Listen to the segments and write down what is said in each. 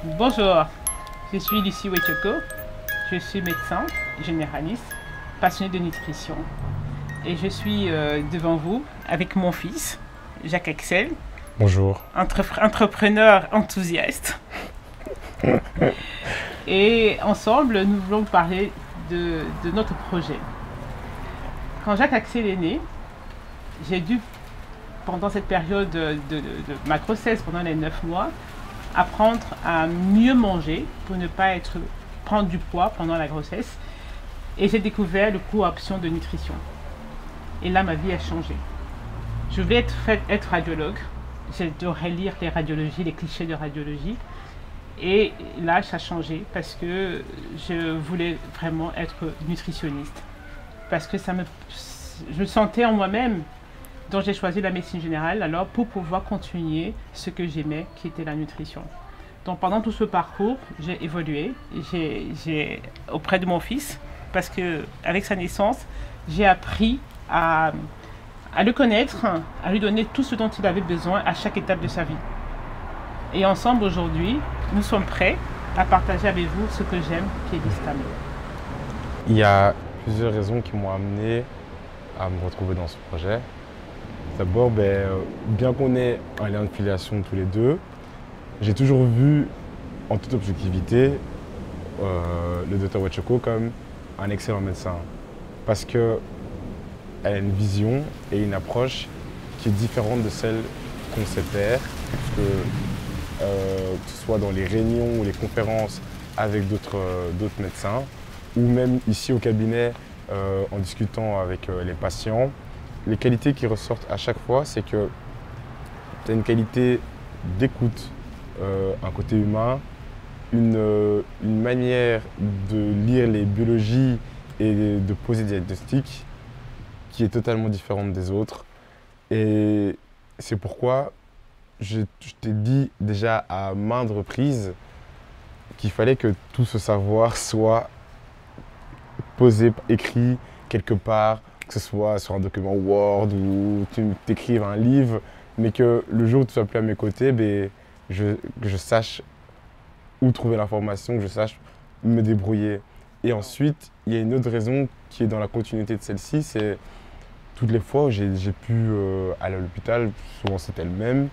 Bonjour, je suis Lucie Wetchoko, je suis médecin généraliste, passionnée de nutrition et je suis devant vous avec mon fils, Jacques Axel. Bonjour. Entrepreneur enthousiaste. Et ensemble, nous voulons parler de notre projet. Quand Jacques Axel est né, j'ai dû, pendant cette période de ma grossesse, pendant les 9 mois, apprendre à mieux manger pour ne pas prendre du poids pendant la grossesse. Et j'ai découvert le cours option de nutrition. Et là, ma vie a changé. Je voulais être radiologue. J'adorais lire les radiologies, les clichés de radiologie. Et là, ça a changé parce que je voulais vraiment être nutritionniste. Parce que je sentais en moi-même. Donc j'ai choisi la médecine générale alors pour pouvoir continuer ce que j'aimais, qui était la nutrition. Donc pendant tout ce parcours, j'ai évolué auprès de mon fils parce qu'avec sa naissance, j'ai appris à le connaître, à lui donner tout ce dont il avait besoin à chaque étape de sa vie. Et ensemble aujourd'hui, nous sommes prêts à partager avec vous ce que j'aime, qui est l'Histamine. Il y a plusieurs raisons qui m'ont amené à me retrouver dans ce projet. D'abord, bien qu'on ait un lien de filiation tous les deux, j'ai toujours vu, en toute objectivité, le Dr Wetchoko comme un excellent médecin. Parce qu'elle a une vision et une approche qui est différente de celle qu'on sait faire. Que ce soit dans les réunions ou les conférences avec d'autres médecins, ou même ici au cabinet en discutant avec les patients. Les qualités qui ressortent à chaque fois, c'est que tu as une qualité d'écoute, un côté humain, une manière de lire les biologies et de poser des diagnostics qui est totalement différente des autres. Et c'est pourquoi je t'ai dit déjà à maintes reprises qu'il fallait que tout ce savoir soit posé, écrit quelque part, que ce soit sur un document Word ou tu t'écrives un livre, mais que le jour où tu sois plus à mes côtés, que je sache où trouver l'information, que je sache me débrouiller. Et ensuite, il y a une autre raison qui est dans la continuité de celle-ci, c'est toutes les fois où j'ai pu aller à l'hôpital, souvent c'était le même,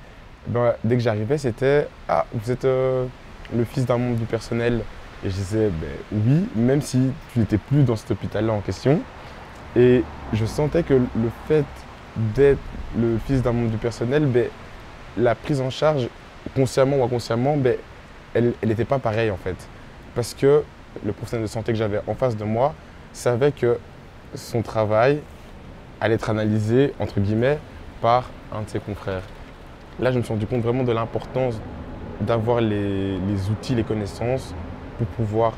dès que j'arrivais, c'était « Ah, vous êtes le fils d'un membre du personnel ?» Et je disais « Oui, même si tu n'étais plus dans cet hôpital-là en question. » Et je sentais que le fait d'être le fils d'un membre du personnel, la prise en charge, consciemment ou inconsciemment, elle n'était pas pareille en fait. Parce que le professionnel de santé que j'avais en face de moi savait que son travail allait être analysé, entre guillemets, par un de ses confrères. Là, je me suis rendu compte vraiment de l'importance d'avoir les outils, les connaissances pour pouvoir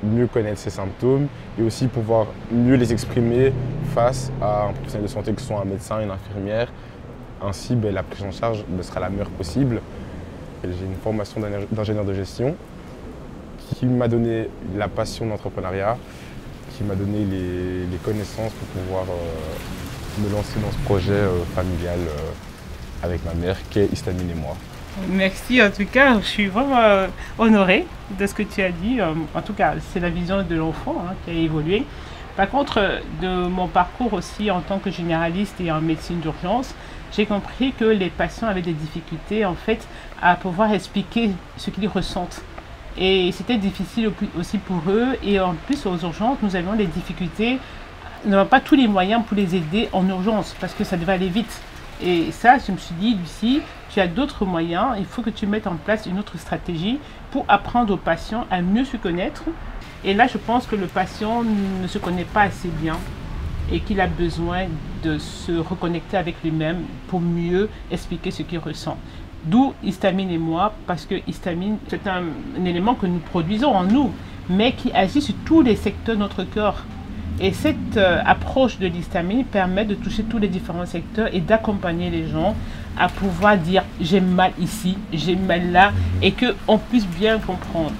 mieux connaître ses symptômes et aussi pouvoir mieux les exprimer face à un professionnel de santé, que ce soit un médecin, une infirmière. Ainsi, la prise en charge sera la meilleure possible. J'ai une formation d'ingénieur de gestion qui m'a donné la passion de l'entrepreneuriat, qui m'a donné les connaissances pour pouvoir me lancer dans ce projet familial avec ma mère, qui est Histamine et moi. Merci, en tout cas, je suis vraiment honorée de ce que tu as dit. En tout cas, c'est la vision de l'enfant qui a évolué. Par contre, de mon parcours aussi en tant que généraliste et en médecine d'urgence, j'ai compris que les patients avaient des difficultés en fait à pouvoir expliquer ce qu'ils ressentent. Et c'était difficile aussi pour eux. Et en plus, aux urgences, nous avions des difficultés. Nous n'avons pas tous les moyens pour les aider en urgence parce que ça devait aller vite. Et ça, je me suis dit, Lucie, tu as d'autres moyens, il faut que tu mettes en place une autre stratégie pour apprendre aux patients à mieux se connaître. Et là, je pense que le patient ne se connaît pas assez bien et qu'il a besoin de se reconnecter avec lui-même pour mieux expliquer ce qu'il ressent. D'où Histamine et moi, parce que Histamine, c'est un élément que nous produisons en nous, mais qui agit sur tous les secteurs de notre corps. Et cette approche de l'histamine permet de toucher tous les différents secteurs et d'accompagner les gens à pouvoir dire j'ai mal ici, j'ai mal là et qu'on puisse bien comprendre.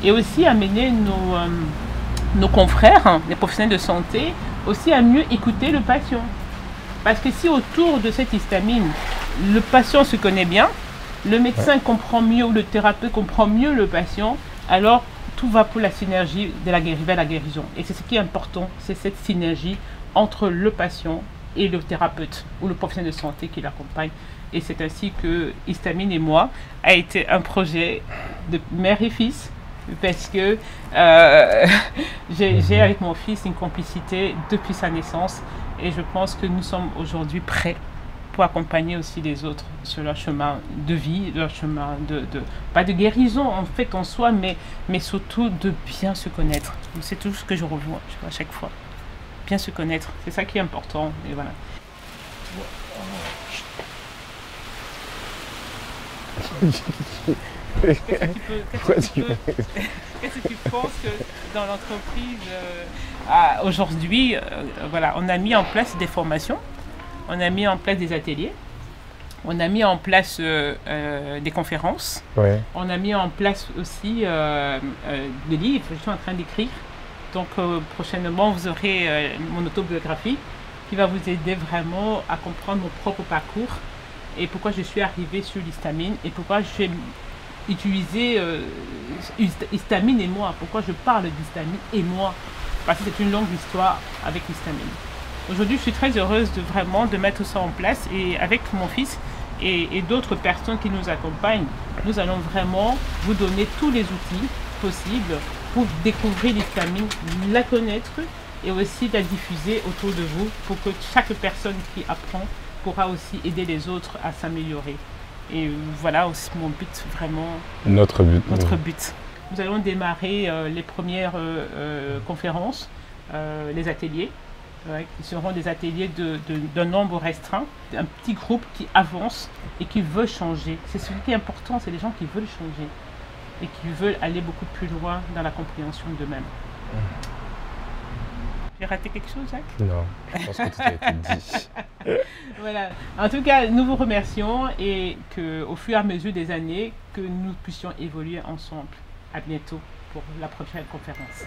Et aussi amener nos confrères, les professionnels de santé, aussi à mieux écouter le patient. Parce que si autour de cette histamine, le patient se connaît bien, le médecin comprend mieux, ou le thérapeute comprend mieux le patient, alors tout va pour la synergie vers la guérison. Et c'est ce qui est important, c'est cette synergie entre le patient et le thérapeute ou le professionnel de santé qui l'accompagne. Et c'est ainsi que Histamine et moi a été un projet de mère et fils, parce que j'ai avec mon fils une complicité depuis sa naissance, et je pense que nous sommes aujourd'hui prêts pour accompagner aussi les autres sur leur chemin de vie, leur chemin pas de guérison en fait en soi, mais surtout de bien se connaître. C'est tout ce que je revois à chaque fois. Bien se connaître, c'est ça qui est important. Et voilà. Qu'est-ce que tu penses que dans l'entreprise aujourd'hui, voilà, on a mis en place des formations, on a mis en place des ateliers, on a mis en place des conférences, Ouais. on a mis en place aussi des livres. Je suis en train d'écrire, donc prochainement vous aurez mon autobiographie qui va vous aider vraiment à comprendre mon propre parcours et pourquoi je suis arrivée sur l'histamine et pourquoi j'ai utilisé histamine et moi, pourquoi je parle d'histamine et moi, parce que c'est une longue histoire avec l'histamine. Aujourd'hui, je suis très heureuse de mettre ça en place, et avec mon fils et d'autres personnes qui nous accompagnent, nous allons vraiment vous donner tous les outils possibles pour découvrir l'histamine, la connaître et aussi la diffuser autour de vous pour que chaque personne qui apprend pourra aussi aider les autres à s'améliorer. Et voilà aussi mon but, vraiment. Notre but. Notre but. Nous allons démarrer les premières conférences, les ateliers. Qui seront des ateliers d'un nombre restreint, un petit groupe qui avance et qui veut changer. C'est ce qui est important, c'est les gens qui veulent changer et qui veulent aller beaucoup plus loin dans la compréhension d'eux-mêmes. J'ai raté quelque chose, Jacques? Non, je pense que tout a été dit. Voilà. En tout cas, nous vous remercions et qu'au fur et à mesure des années, que nous puissions évoluer ensemble. À bientôt pour la prochaine conférence.